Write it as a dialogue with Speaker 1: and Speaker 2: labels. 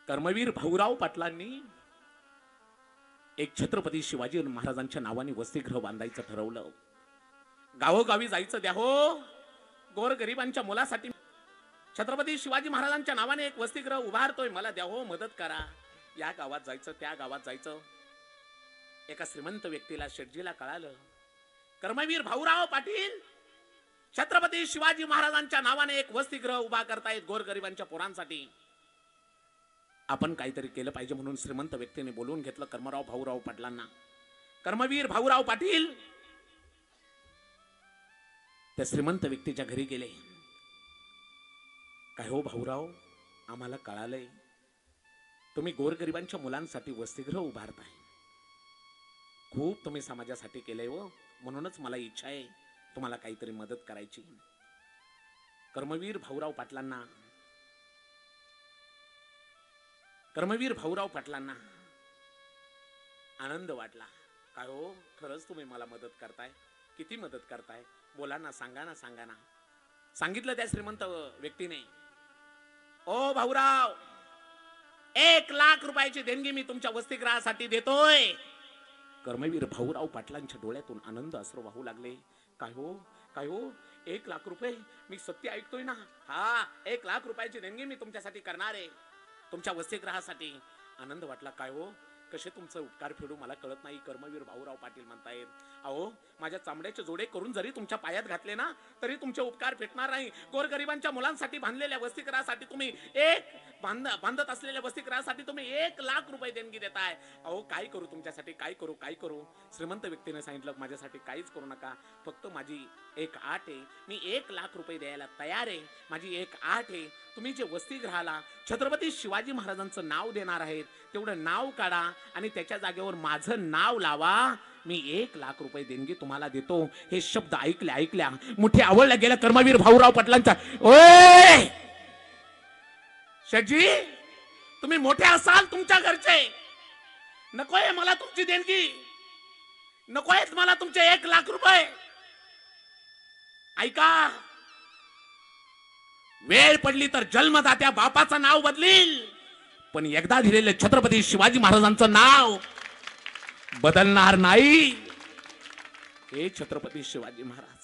Speaker 1: कर्मवीर भाऊराव पाटलांनी एक छत्रपती शिवाजी महाराजांच्या नावाने वसतिगृह बांधायचं ठरवलं। गावोगावी जायचं द्या हो, गोरगरिबांच्या मुलासाठी छत्रपती शिवाजी महाराजांच्या नावाने एक वसतिगृह उभारतोय, मला द्या हो, मदत करा। या गावात जायचं, त्या गावात जायचं। एका श्रीमंत व्यक्तीला, शेटजीला कळालं, कर्मवीर भाऊराव पाटील छत्रपती शिवाजी महाराजांच्या नावाने एक वसतिगृह उभा करतायत गोरगरिबांच्या पोरांसाठी, आपण काहीतरी केलं पाहिजे। म्हणून श्रीमंत व्यक्तीने बोलून घेतलं कर्मराव भाऊराव पाटलांना। कर्मवीर भाऊराव पाटील त्या श्रीमंत व्यक्तीच्या घरी गेले। काय हो भाऊराव, आम्हाला कळालंय तुम्ही गोरगरिबांच्या मुलांसाठी वसतिगृह उभारताय, खूप तुम्ही समाजासाठी केलंय हो, म्हणूनच मला इच्छा आहे तुम्हाला काहीतरी मदत करायची। कर्मवीर भाऊराव पाटलांना आनंद वाटला। काय हो, खरंच तुम्ही मला मदत करताय, किती मदत करताय, बोला ना, सांगा ना, सांगा ना। सांगितलं त्या श्रीमंत व्यक्तीने, ओ भाऊराव, 1,00,000 रुपयाची देणगी मी तुमच्या वसतिगृहासाठी देतोय। कर्मवीर भाऊराव पाटलांच्या डोळ्यातून आनंद अश्रू वाहू लागले। काय हो, काय हो, 1,00,000 रुपये, मी सत्य ऐकतोय ना? हा, 1,00,000 रुपयाची देणगी मी तुमच्यासाठी करणार आहे, तुमच्या वसतिगृहासाठी। आनंद वाटला। काय हो, कसे तुमचं उपकार फेडू मला कळत नाही। कर्मवीर भाऊराव पाटील म्हणतायत, अहो, माझ्या चामड्याचे जोडे करून जरी तुमच्या पायात घातले ना, तरी तुमचे उपकार फेटणार नाही। गोरगरिबांच्या मुलांसाठी बांधलेल्या वसतिगृहासाठी तुम्ही बांधत असलेल्या वसतिगृहासाठी तुम्ही 1,00,000 रुपये देणगी देताय। अहो, काय करू तुमच्यासाठी, काय करू, काय करू? श्रीमंत व्यक्तीने सांगितलं, माझ्यासाठी काहीच करू नका, फक्त माझी एक आट आहे, मी 1,00,000 रुपये द्यायला तयार आहे। माझी एक आट आहे, तुम्ही जे वसतिगृहाला छत्रपती शिवाजी महाराजांचं नाव देणार आहेत, तेवढं नाव काढा आणि त्याच्या जागेवर माझं नाव लावा, मी 1,00,000 रुपये देणगी तुम्हाला देतो। हे शब्द ऐकल्या मुठे आवडल्या गेल्या कर्मवीर भाऊराव पाटलांच्या। ओय शेटजी, तुम्ही मोठे असाल, तुमच्या घरचे, नकोय मला तुमची देणगी, नकोय मला तुमचे 1,00,000 रुपये। ऐका, वेळ पडली तर जन्मदात्या बापाचं नाव बदलील, पण एकदा दिलेले छत्रपती शिवाजी महाराजांचं नाव बदलणार नाही। हे छत्रपती शिवाजी महाराज।